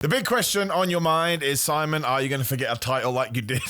The big question on your mind is, Simon, are you going to forget a title like you did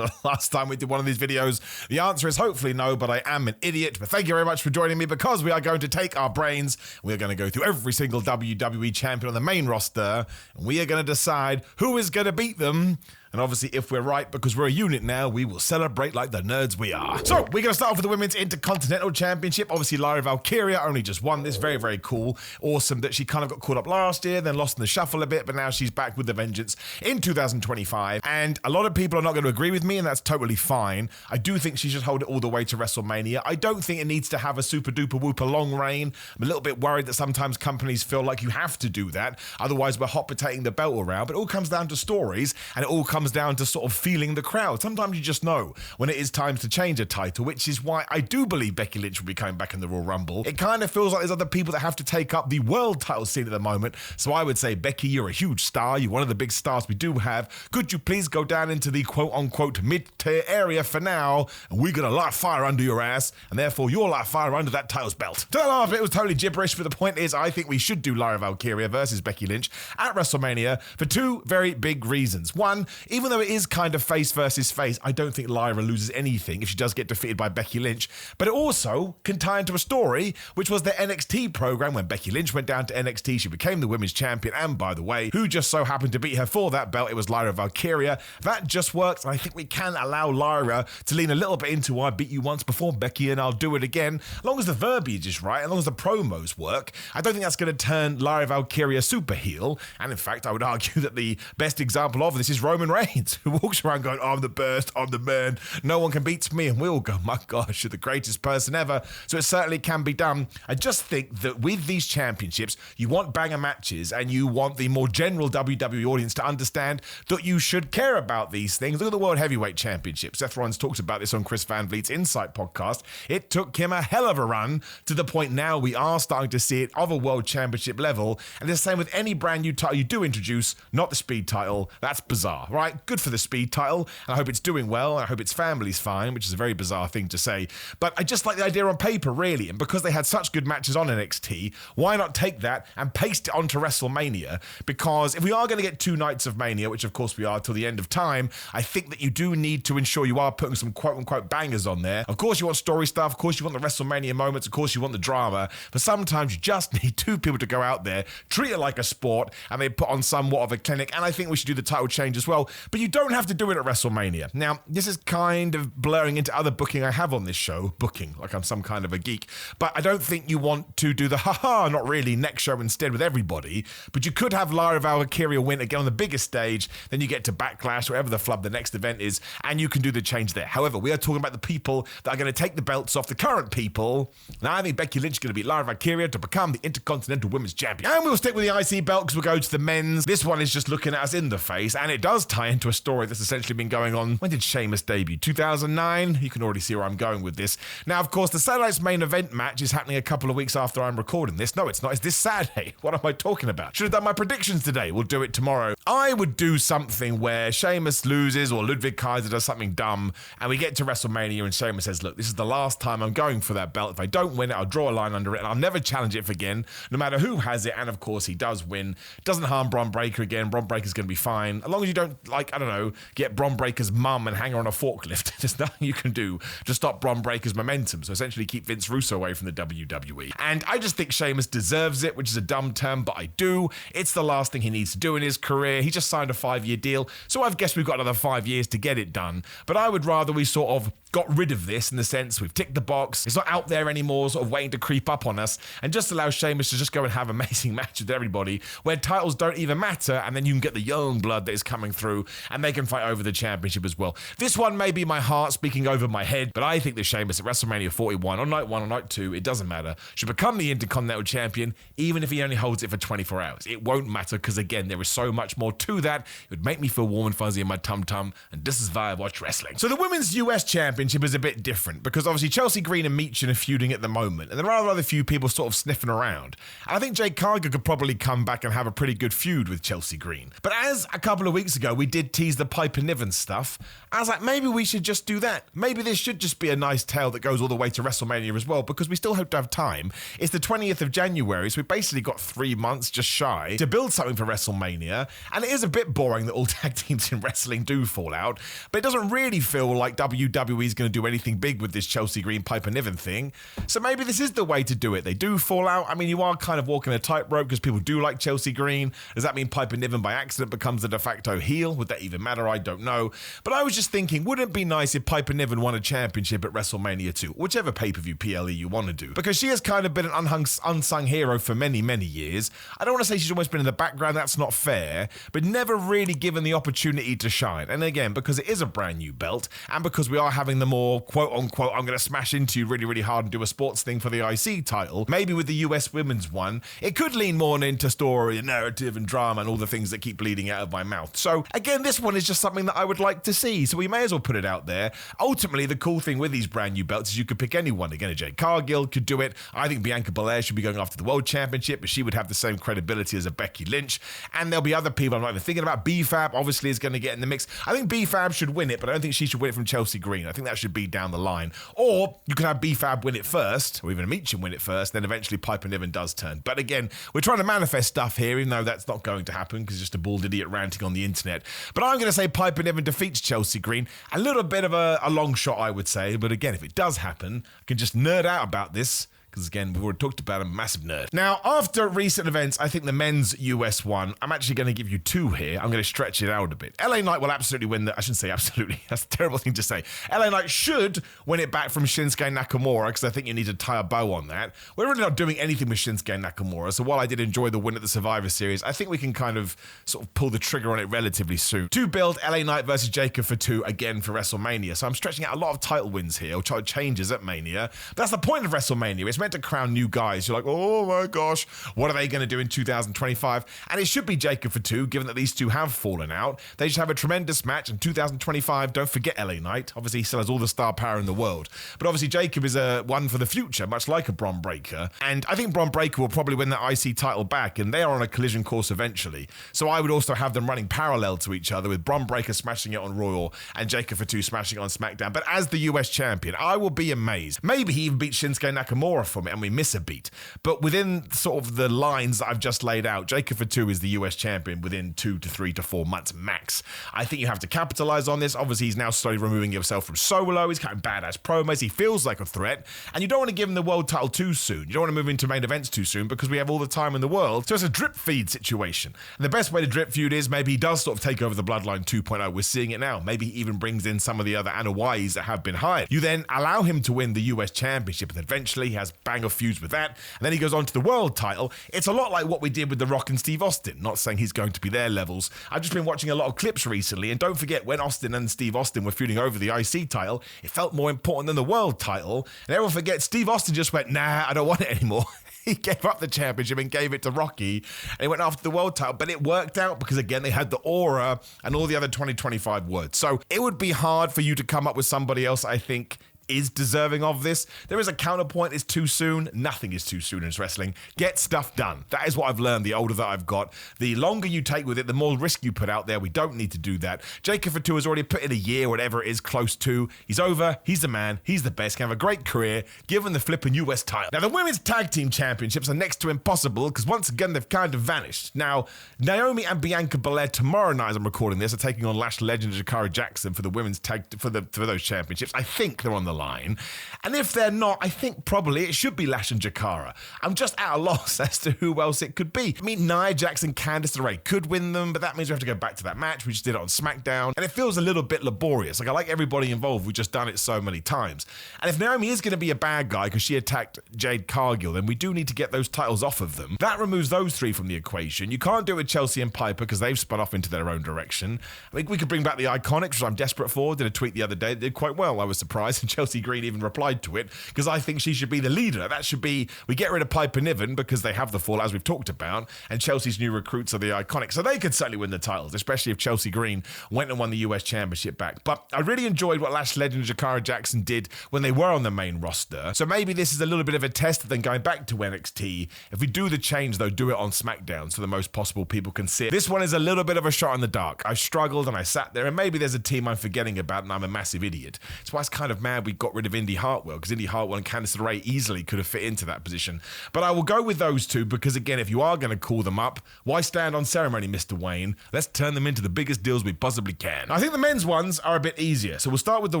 last time we did one of these videos? The answer is hopefully no, but I am an idiot. But thank you very much for joining me, because we are going to take our brains. We are going to go through every single WWE champion on the main roster, and we are going to decide who is going to beat them. And obviously, if we're right, because we're a unit now, we will celebrate like the nerds we are. So, we're going to start off with the Women's Intercontinental Championship. Obviously, Lyra Valkyria only just won this. Very, very cool. Awesome that she kind of got caught up last year, then lost in the shuffle a bit, but now she's back with the vengeance in 2025. And a lot of people are not going to agree with me, and that's totally fine. I do think she should hold it all the way to WrestleMania. I don't think it needs to have a super duper whooper long reign. I'm a little bit worried that sometimes companies feel like you have to do that. Otherwise, we're hot potatoing the belt around. But it all comes down to stories, and it all comes down to sort of feeling the crowd. Sometimes you just know when it is time to change a title, which is why I do believe Becky Lynch will be coming back in the Royal Rumble. It kind of feels like there's other people that have to take up the world title scene at the moment. So I would say, Becky, you're a huge star. You're one of the big stars we do have. Could you please go down into the quote-unquote mid-tier area for now, and we're going to light fire under your ass, and therefore you'll light fire under that title's belt. Tell off, it was totally gibberish, but the point is, I think we should do Lyra Valkyria versus Becky Lynch at WrestleMania for two very big reasons. One, even though it is kind of face versus face, I don't think Lyra loses anything if she does get defeated by Becky Lynch, but it also can tie into a story, which was the NXT program. When Becky Lynch went down to NXT, she became the women's champion, and by the way, who just so happened to beat her for that belt? It was Lyra Valkyria. That just works, and I think we can allow Lyra to lean a little bit into, I beat you once before, Becky, and I'll do it again, as long as the verbiage is right, as long as the promos work. I don't think that's going to turn Lyra Valkyria super heel, and in fact, I would argue that the best example of this is Roman Reigns, who walks around going, I'm the best, I'm the man, no one can beat me, and we all go, my gosh, you're the greatest person ever. So it certainly can be done. I just think that with these championships, you want banger matches, and you want the more general WWE audience to understand that you should care about these things. Look at the World Heavyweight Championship. Seth Rollins talks about this on Chris Van Vliet's Insight podcast. It took him a hell of a run to the point now we are starting to see it of a World Championship level, and the same with any brand new title you do introduce, not the Speed title. That's bizarre, right? Good for the Speed title, and I hope it's doing well, and I hope its family's fine, which is a very bizarre thing to say, but I just like the idea on paper, really, and because they had such good matches on NXT, why not take that and paste it onto WrestleMania? Because if we are going to get 2 nights of Mania, which of course we are till the end of time, I think that you do need to ensure you are putting some quote-unquote bangers on there. Of course you want story stuff, of course you want the WrestleMania moments, of course you want the drama, but sometimes you just need 2 people to go out there, treat it like a sport, and they put on somewhat of a clinic, and I think we should do the title change as well, but you don't have to do it at WrestleMania. Now, this is kind of blurring into other booking I have on this show, booking, like I'm some kind of a geek, but I don't think you want to do the haha, not really, next show instead with everybody, but you could have Lyra Valkyria win again on the biggest stage, then you get to Backlash, whatever the flub the next event is, and you can do the change there. However, we are talking about the people that are going to take the belts off the current people. Now, I think Becky Lynch is going to beat Lyra Valkyria to become the Intercontinental Women's Champion. And we'll stick with the IC belt because we'll go to the men's. This one is just looking at us in the face, and it does tie into a story that's essentially been going on. When did Sheamus debut? 2009? You can already see where I'm going with this. Now, of course, the Saturday night's main event match is happening a couple of weeks after I'm recording this. No, it's not. It's this Saturday. What am I talking about? Should have done my predictions today. We'll do it tomorrow. I would do something where Sheamus loses or Ludwig Kaiser does something dumb, and we get to WrestleMania and Sheamus says, look, this is the last time I'm going for that belt. If I don't win it, I'll draw a line under it, and I'll never challenge it again, no matter who has it. And of course, he does win. Doesn't harm Bron Breakker again. Bron Breakker's going to be fine. As long as you don't, like, I don't know, get Bron Breakker's mum and hang her on a forklift. There's nothing you can do to stop Bron Breakker's momentum. So essentially keep Vince Russo away from the WWE. And I just think Sheamus deserves it, which is a dumb term, but I do. It's the last thing he needs to do in his career. He just signed a 5-year deal, so I guess we've got another 5 years to get it done. But I would rather we sort of got rid of this in the sense we've ticked the box. It's not out there anymore, sort of waiting to creep up on us, and just allow Sheamus to just go and have amazing matches with everybody where titles don't even matter, and then you can get the young blood that is coming through, and they can fight over the championship as well. This one may be my heart speaking over my head, but I think that Sheamus at WrestleMania 41, on night 1 or night 2, it doesn't matter, should become the Intercontinental Champion, even if he only holds it for 24 hours. It won't matter, because again, there is so much more to that. It would make me feel warm and fuzzy in my tum-tum, and this is why I watch wrestling. So the Women's US Championship Championship is a bit different because obviously Chelsea Green and Meechin are feuding at the moment, and there are other few people sort of sniffing around. And I think Jade Cargill could probably come back and have a pretty good feud with Chelsea Green. But as a couple of weeks ago we did tease the Piper Niven stuff, I was like, maybe we should just do that. Maybe this should just be a nice tale that goes all the way to WrestleMania as well, because we still hope to have time. It's the 20th of January, so we've basically got 3 months just shy to build something for WrestleMania. And it is a bit boring that all tag teams in wrestling do fall out, but it doesn't really feel like WWE is going to do anything big with this Chelsea Green Piper Niven thing. So maybe this is the way to do it. They do fall out. I mean, you are kind of walking a tightrope because people do like Chelsea Green. Does that mean Piper Niven by accident becomes the de facto heel? Would that even matter? I don't know. But I was just thinking, wouldn't it be nice if Piper Niven won a championship at WrestleMania 2, whichever pay-per-view PLE you want to do? Because she has kind of been an unsung hero for many, many years. I don't want to say she's almost been in the background. That's not fair, but never really given the opportunity to shine. And again, because it is a brand new belt, and because we are having the more quote-unquote, I'm going to smash into you really, really hard and do a sports thing for the IC title, maybe with the US Women's one, it could lean more into story and narrative and drama and all the things that keep bleeding out of my mouth. So again, this one is just something that I would like to see, so we may as well put it out there. Ultimately, the cool thing with these brand new belts is you could pick anyone. Again, a Jade Cargill could do it. I think Bianca Belair should be going after the World Championship, but she would have the same credibility as a Becky Lynch. And there'll be other people I'm not even thinking about. B-Fab obviously is going to get in the mix. I think B-Fab should win it, but I don't think she should win it from Chelsea Green. I think that should be down the line. Or you could have B-Fab win it first, or even Meechin win it first, then eventually Piper Niven does turn. But again, we're trying to manifest stuff here, even though that's not going to happen because it's just a bald idiot ranting on the internet. But I'm going to say Piper Niven defeats Chelsea Green. A little bit of a long shot, I would say. But again, if it does happen, I can just nerd out about this. Because again, we've already talked about a massive nerd. Now, after recent events, I think the men's US one, I'm actually going to give you 2 here. I'm going to stretch it out a bit. LA Knight will absolutely win I shouldn't say absolutely. That's a terrible thing to say. LA Knight should win it back from Shinsuke Nakamura, because I think you need to tie a bow on that. We're really not doing anything with Shinsuke Nakamura, so while I did enjoy the win at the Survivor Series, I think we can kind of sort of pull the trigger on it relatively soon. To build LA Knight versus Jacob Fatu again for WrestleMania. So I'm stretching out a lot of title wins here, or changes at Mania. But that's the point of WrestleMania. It's meant to crown new guys. You're like, oh my gosh, what are they going to do in 2025? And it should be Jacob Fatu, given that these two have fallen out. They should have a tremendous match in 2025. Don't forget LA Knight. Obviously, he still has all the star power in the world. But obviously, Jacob is one for the future, much like a Bron Breakker. And I think Bron Breakker will probably win that IC title back, and they are on a collision course eventually. So I would also have them running parallel to each other, with Bron Breakker smashing it on Raw and Jacob Fatu smashing it on SmackDown. But as the US champion, I will be amazed. Maybe he even beats Shinsuke Nakamura from it and we miss a beat. But within sort of the lines that I've just laid out, Jacob Fatu is the US champion within 2 to 3 to 4 months max. I think you have to capitalize on this. Obviously, he's now slowly removing himself from Solo. He's cutting badass promos. He feels like a threat. And you don't want to give him the world title too soon. You don't want to move into main events too soon because we have all the time in the world. So it's a drip feed situation. And the best way to drip feud is maybe he does sort of take over the Bloodline 2.0. We're seeing it now. Maybe he even brings in some of the other Anoa'is that have been hired. You then allow him to win the US championship, and eventually he has banger feuds with that. And then he goes on to the world title. It's a lot like what we did with The Rock and Steve Austin. Not saying he's going to be their levels. I've just been watching a lot of clips recently, and don't forget, when Austin and Steve Austin were feuding over the IC title, it felt more important than the world title. And everyone forgets Steve Austin just went, nah, I don't want it anymore. He gave up the championship and gave it to Rocky, and he went after the world title. But it worked out because, again, they had the aura and all the other 2025 words. So it would be hard for you to come up with somebody else, I think, is deserving of this. There is a counterpoint. It's too soon. Nothing is too soon in wrestling. Get stuff done. That is what I've learned the older that I've got. The longer you take with it, the more risk you put out there. We don't need to do that. Jacob Fatu has already put in a year, whatever it is, close to. He's over. He's the man. He's the best. Can have a great career. Give him the flipping US title. Now, the Women's Tag Team Championships are next to impossible because, once again, they've kind of vanished. Now, Naomi and Bianca Belair tomorrow night, as I'm recording this, are taking on Lash Legend and Jakara Jackson for the women's tag for those championships. I think they're on the line. And if they're not, I think probably it should be Lash and Jakara. I'm just at a loss as to who else it could be. I mean, Nia Jax and Candice LeRae could win them, but that means we have to go back to that match. We just did it on SmackDown, and it feels a little bit laborious. Like, I like everybody involved. We've just done it so many times. And if Naomi is going to be a bad guy because she attacked Jade Cargill, then we do need to get those titles off of them. That removes those three from the equation. You can't do it with Chelsea and Piper because they've spun off into their own direction. I mean, we could bring back the Iconics, which I'm desperate for. Did a tweet the other day that did quite well. I was surprised. And Chelsea Green even replied to it, because I think she should be the leader. That should be, we get rid of Piper Niven because they have the fall, as we've talked about, and Chelsea's new recruits are the Iconics. So they could certainly win the titles, especially if Chelsea Green went and won the US Championship back. But I really enjoyed what Lash Legend and Jakara Jackson did when they were on the main roster. So maybe this is a little bit of a test of then going back to NXT. If we do the change, though, do it on SmackDown so the most possible people can see it. This one is a little bit of a shot in the dark. I struggled and I sat there, and maybe there's a team I'm forgetting about and I'm a massive idiot. That's why it's kind of mad we got rid of Indy Hartwell, because Indy Hartwell and Candice LeRae easily could have fit into that position. But I will go with those two because, again, if you are going to call them up, why stand on ceremony, Mr. Wayne? Let's turn them into the biggest deals we possibly can. I think the men's ones are a bit easier. So we'll start with the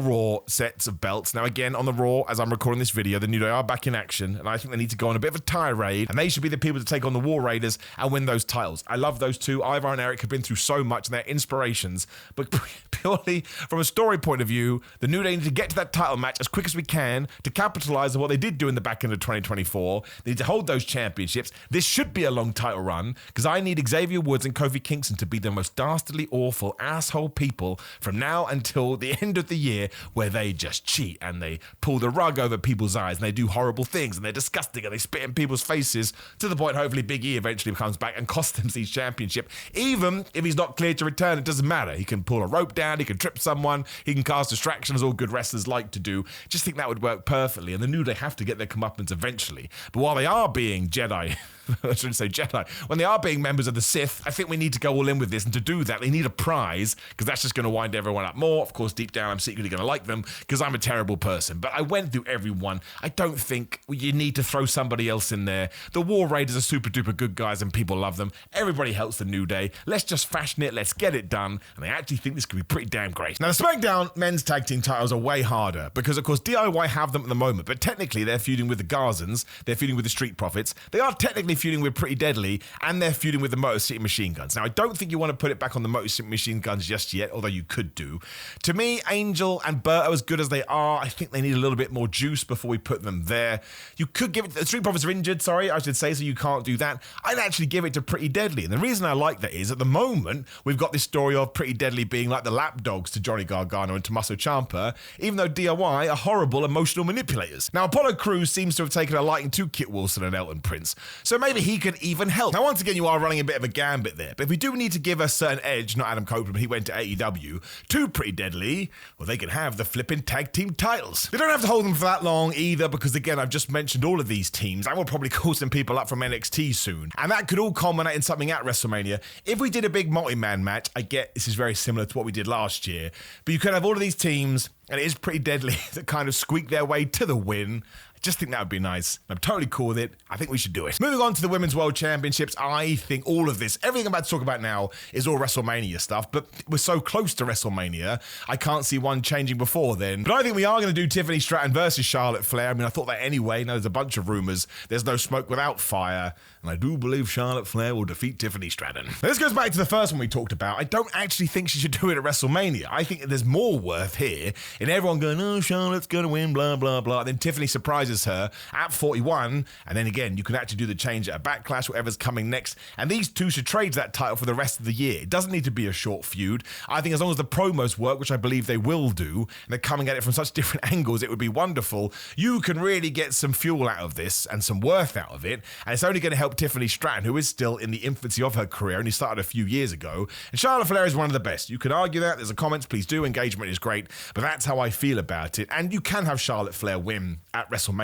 Raw sets of belts. Now, again, on the Raw, as I'm recording this video, the New Day are back in action, and I think they need to go on a bit of a tirade, and they should be the people to take on the War Raiders and win those titles. I love those two. Ivar and Eric have been through so much, and they're inspirations. But purely from a story point of view, the New Day need to get to that title match as quick as we can to capitalize on what they did do in the back end of 2024. They need to hold those championships. This should be a long title run, because I need Xavier Woods and Kofi Kingston to be the most dastardly, awful, asshole people from now until the end of the year, where they just cheat and they pull the rug over people's eyes and they do horrible things and they're disgusting and they spit in people's faces, to the point hopefully Big E eventually comes back and costs them the championship. Even if he's not cleared to return, it doesn't matter. He can pull a rope down, he can trip someone, he can cast distractions, all good wrestlers like to do. Just think that would work perfectly, and the New Day have to get their comeuppance eventually. But while they are being Jedi, I shouldn't say Jedi, when they are being members of the Sith, I think we need to go all in with this, and to do that they need a prize, because that's just going to wind everyone up more. Of course, deep down I'm secretly going to like them because I'm a terrible person, but I went through everyone. I don't think you need to throw somebody else in there. The War Raiders are super duper good guys and people love them. Everybody helps the New Day. Let's just fashion it, let's get it done, and I actually think this could be pretty damn great. Now, the SmackDown men's tag team titles are way harder because, of course, DIY have them at the moment, but technically they're feuding with the Garzans, they're feuding with the Street Profits, they are technically feuding with Pretty Deadly, and they're feuding with the Motor City Machine Guns. Now, I don't think you want to put it back on the Motor City Machine Guns just yet, although you could do. To me, Angel and Bert are as good as they are. I think they need a little bit more juice before we put them there. You could give it, the Street Profits are injured, I should say, so you can't do that. I'd actually give it to Pretty Deadly, and the reason I like that is, at the moment, we've got this story of Pretty Deadly being like the lapdogs to Johnny Gargano and Tommaso Ciampa, even though DIY are horrible emotional manipulators. Now, Apollo Crews seems to have taken a liking to Kit Wilson and Elton Prince, so maybe he could even help. Now, once again, you are running a bit of a gambit there, but if we do need to give a certain edge, not Adam Copeland, but he went to AEW, to Pretty Deadly, well, they can have the flipping tag team titles. They don't have to hold them for that long either, because again, I've just mentioned all of these teams. I will probably call some people up from NXT soon, and that could all culminate in something at WrestleMania. If we did a big multi-man match, I get this is very similar to what we did last year, but you could have all of these teams, and it is Pretty Deadly that kind of squeak their way to the win. Just think that would be nice. I'm totally cool with it. I think we should do it. Moving on to the Women's World Championships, I think all of this, everything I'm about to talk about now is all WrestleMania stuff, but we're so close to WrestleMania, I can't see one changing before then. But I think we are going to do Tiffany Stratton versus Charlotte Flair. I mean, I thought that anyway. Now, there's a bunch of rumors. There's no smoke without fire, and I do believe Charlotte Flair will defeat Tiffany Stratton. Now, this goes back to the first one we talked about. I don't actually think she should do it at WrestleMania. I think there's more worth here in everyone going, oh, Charlotte's going to win, blah, blah, blah. And then Tiffany surprises her at 41, and then again, you can actually do the change at a Backlash, whatever's coming next, and these two should trade that title for the rest of the year. It doesn't need to be a short feud. I think as long as the promos work, which I believe they will do, and they're coming at it from such different angles, it would be wonderful. You can really get some fuel out of this and some worth out of it, and it's only going to help Tiffany Stratton, who is still in the infancy of her career, only started a few years ago, and Charlotte Flair is one of the best. You could argue that, there's a comments, please do, engagement is great, but that's how I feel about it, and you can have Charlotte Flair win at WrestleMania.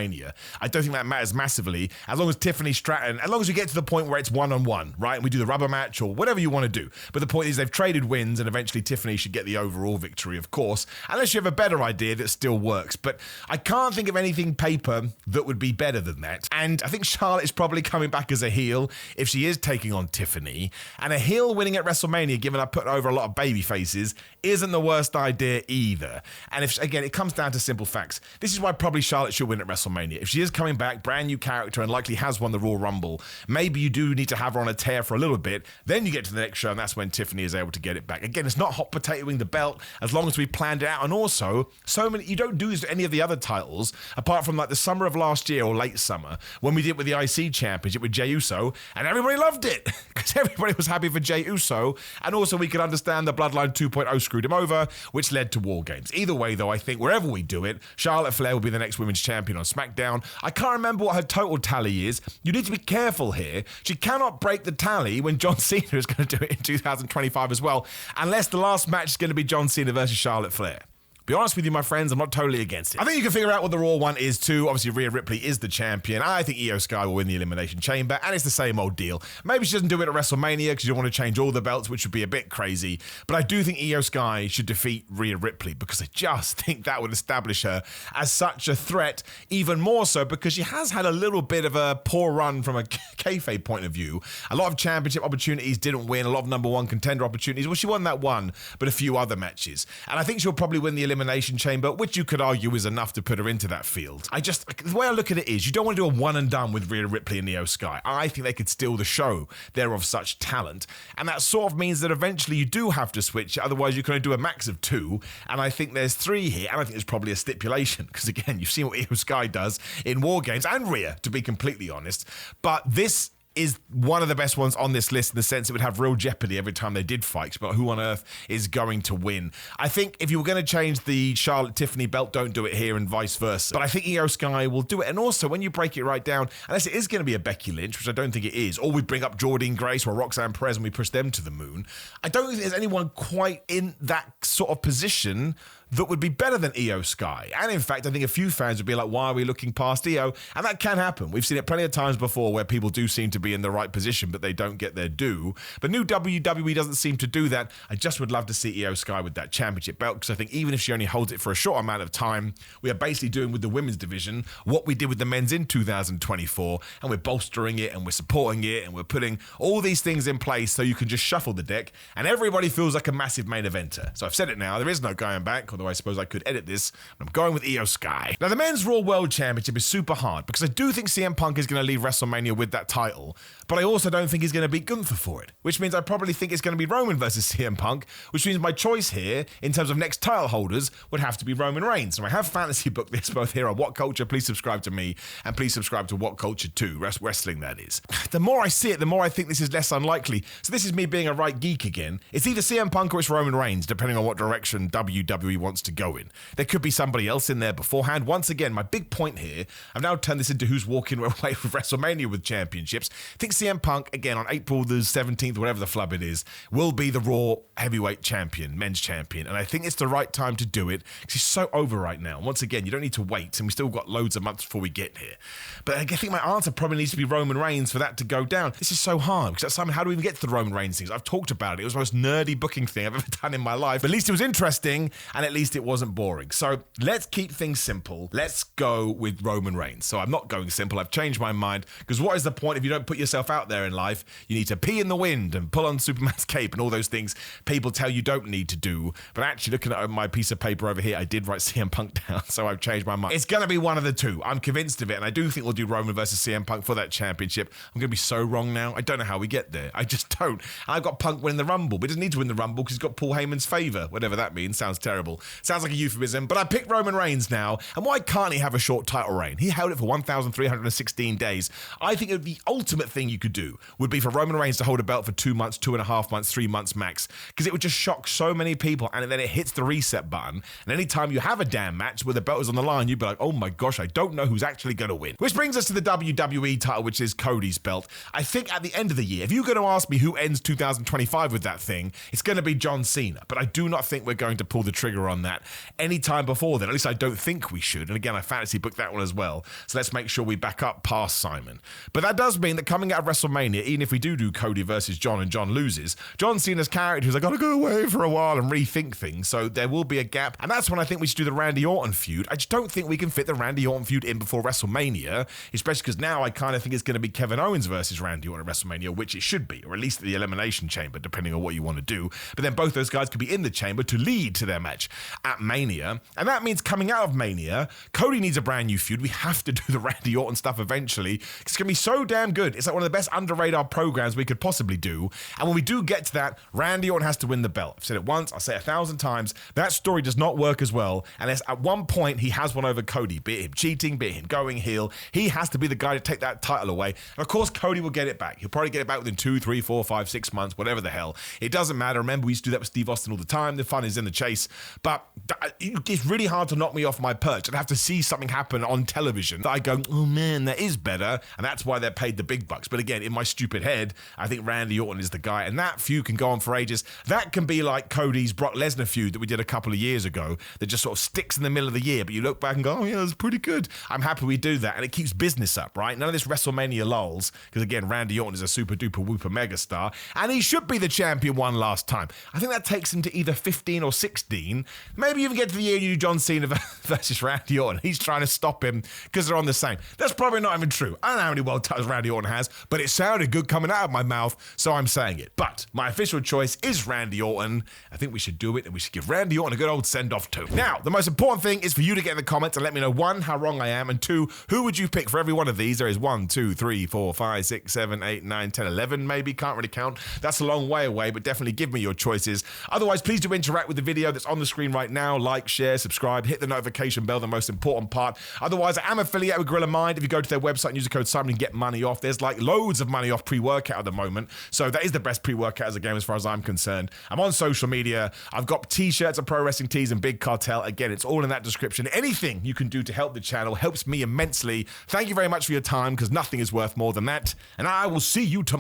I don't think that matters massively, as long as Tiffany Stratton, as long as we get to the point where it's one-on-one, right? And we do the rubber match or whatever you want to do. But the point is they've traded wins, and eventually Tiffany should get the overall victory, of course, unless you have a better idea that still works. But I can't think of anything paper that would be better than that. And I think Charlotte is probably coming back as a heel if she is taking on Tiffany. And a heel winning at WrestleMania, given I put over a lot of baby faces, isn't the worst idea either. And if, again, it comes down to simple facts. This is why probably Charlotte should win at WrestleMania. If she is coming back, brand new character, and likely has won the Royal Rumble, maybe you do need to have her on a tear for a little bit, then you get to the next show, and that's when Tiffany is able to get it back. Again, it's not hot potatoing the belt, as long as we planned it out, and also, so many, you don't do this to any of the other titles, apart from like the summer of last year or late summer, when we did it with the IC Championship with Jey Uso, and everybody loved it because everybody was happy for Jey Uso, and also we could understand the Bloodline 2.0 screwed him over, which led to War Games. Either way, though, I think wherever we do it, Charlotte Flair will be the next women's champion on SmackDown. I can't remember what her total tally is. You need to be careful here. She cannot break the tally when John Cena is going to do it in 2025 as well, unless the last match is going to be John Cena versus Charlotte Flair. Be honest with you, my friends, I'm not totally against it. I think you can figure out what the Raw one is too. Obviously, Rhea Ripley is the champion. I think Io Sky will win the Elimination Chamber, and it's the same old deal. Maybe she doesn't do it at WrestleMania because you don't want to change all the belts, which would be a bit crazy. But I do think Io Sky should defeat Rhea Ripley because I just think that would establish her as such a threat, even more so because she has had a little bit of a poor run from a kayfabe point of view. A lot of championship opportunities didn't win, a lot of number one contender opportunities. Well, she won that one, but a few other matches. And I think she'll probably win the Elimination Chamber, which you could argue is enough to put her into that field. The way I look at it is, you don't want to do a one and done with Rhea Ripley and Io Sky. I think they could steal the show. They're of such talent. And that sort of means that eventually you do have to switch, otherwise you can only do a max of 2. And I think there's 3 here, and I think there's probably a stipulation, because again, you've seen what Io Sky does in War Games, and Rhea, to be completely honest. But this is one of the best ones on this list in the sense it would have real jeopardy every time they did fight, but who on earth is going to win? I think if you were going to change the Charlotte-Tiffany belt, don't do it here and vice versa. But I think Io Sky will do it. And also, when you break it right down, unless it is going to be a Becky Lynch, which I don't think it is, or we bring up Jordynne Grace or Roxanne Perez and we push them to the moon, I don't think there's anyone quite in that sort of position that would be better than Io Sky. And in fact, I think a few fans would be like, why are we looking past Io? And that can happen. We've seen it plenty of times before where people do seem to be in the right position, but they don't get their due. But new WWE doesn't seem to do that. I just would love to see Io Sky with that championship belt, because I think even if she only holds it for a short amount of time, we are basically doing with the women's division what we did with the men's in 2024, and we're bolstering it and we're supporting it and we're putting all these things in place so you can just shuffle the deck and everybody feels like a massive main eventer. So I've said it now, there is no going back, although I suppose I could edit this. I'm going with Io Sky. Now, the Men's Raw World Championship is super hard because I do think CM Punk is going to leave WrestleMania with that title, but I also don't think he's going to beat Gunther for it, which means I probably think it's going to be Roman versus CM Punk, which means my choice here, in terms of next title holders, would have to be Roman Reigns. So I have fantasy booked this both here on What Culture. Please subscribe to me, and please subscribe to What Culture 2, wrestling that is. The more I see it, the more I think this is less unlikely. So this is me being a right geek again. It's either CM Punk or it's Roman Reigns, depending on what direction WWE wants to go in. There could be somebody else in there beforehand. Once again, my big point here, I've now turned this into who's walking away with WrestleMania with championships. I think CM Punk, again, on April the 17th, whatever the flub it is, will be the Raw heavyweight champion, men's champion. And I think it's the right time to do it because he's so over right now. Once again, you don't need to wait, and we still got loads of months before we get here. But I think my answer probably needs to be Roman Reigns for that to go down. This is so hard because Simon, how do we even get to the Roman Reigns things? I've talked about it. It was the most nerdy booking thing I've ever done in my life. But at least it was interesting, and at least it wasn't boring. So let's keep things simple. Let's go with Roman Reigns. So I'm not going simple. I've changed my mind, because what is the point if you don't put yourself out there in life? You need to pee in the wind and pull on Superman's cape and all those things people tell you don't need to do. But actually, looking at my piece of paper over here, I did write CM Punk down, so I've changed my mind. It's going to be one of the two. I'm convinced of it, and I do think we'll do Roman versus CM Punk for that championship. I'm going to be so wrong now. I don't know how we get there. I just don't. I've got Punk winning the Rumble, but he doesn't need to win the Rumble because he's got Paul Heyman's favour, whatever that means. Sounds terrible. Sounds like a euphemism, but I picked Roman Reigns now, and why can't he have a short title reign? He held it for 1,316 days. I think the ultimate thing you could do would be for Roman Reigns to hold a belt for 2 months, 2.5 months, 3 months max, because it would just shock so many people, and then it hits the reset button, and anytime you have a damn match where the belt is on the line, you'd be like, oh my gosh, I don't know who's actually going to win. Which brings us to the WWE title, which is Cody's belt. I think at the end of the year, if you're going to ask me who ends 2025 with that thing, it's going to be John Cena, but I do not think we're going to pull the trigger on that anytime before then. At least I don't think we should. And again, I fantasy booked that one as well. So let's make sure we back up past Simon. But that does mean that coming out of WrestleMania, even if we do Cody versus John and John loses, John Cena's character is I got to go away for a while and rethink things. So there will be a gap. And that's when I think we should do the Randy Orton feud. I just don't think we can fit the Randy Orton feud in before WrestleMania, especially because now I kind of think it's going to be Kevin Owens versus Randy Orton at WrestleMania, which it should be, or at least the Elimination Chamber, depending on what you want to do. But then both those guys could be in the chamber to lead to their match. at Mania. And that means coming out of Mania, Cody needs a brand new feud. We have to do the Randy Orton stuff eventually. It's going to be so damn good. It's like one of the best under-radar programs we could possibly do. And when we do get to that, Randy Orton has to win the belt. I've said it once, I'll say it 1,000 times. That story does not work as well unless at one point he has one over Cody, be it him cheating, be it him going heel. He has to be the guy to take that title away. And of course, Cody will get it back. He'll probably get it back within 2, 3, 4, 5, 6 months, whatever the hell. It doesn't matter. Remember, we used to do that with Steve Austin all the time. The fun is in the chase. But it's really hard to knock me off my perch. I'd have to see something happen on television that I go, oh man, that is better. And that's why they're paid the big bucks. But again, in my stupid head, I think Randy Orton is the guy. And that feud can go on for ages. That can be like Cody's Brock Lesnar feud that we did a couple of years ago that just sort of sticks in the middle of the year. But you look back and go, oh yeah, that's pretty good. I'm happy we do that. And it keeps business up, right? None of this WrestleMania lulls. Because again, Randy Orton is a super duper whooper megastar. And he should be the champion one last time. I think that takes him to either 15 or 16. Maybe even get to the year you do John Cena versus Randy Orton. He's trying to stop him because they're on the same. That's probably not even true. I don't know how many world titles Randy Orton has, but it sounded good coming out of my mouth, so I'm saying it. But my official choice is Randy Orton. I think we should do it, and we should give Randy Orton a good old send-off too. Now, the most important thing is for you to get in the comments and let me know, 1, how wrong I am, and 2, who would you pick for every one of these? There is 1, 2, 3, 4, 5, 6, 7, 8, 9, 10, 11 maybe. Can't really count. That's a long way away, but definitely give me your choices. Otherwise, please do interact with the video that's on the screen right now. Like, share, subscribe, hit the notification bell, the most important part. Otherwise, I am affiliated with Gorilla Mind. If you go to their website and use the code Simon, you get money off. There's like loads of money off pre-workout at the moment. So that is the best pre-workout as a game as far as I'm concerned. I'm on social media. I've got t-shirts and pro wrestling tees and Big Cartel. Again, it's all in that description. Anything you can do to help the channel helps me immensely. Thank you very much for your time, because nothing is worth more than that. And I will see you tomorrow.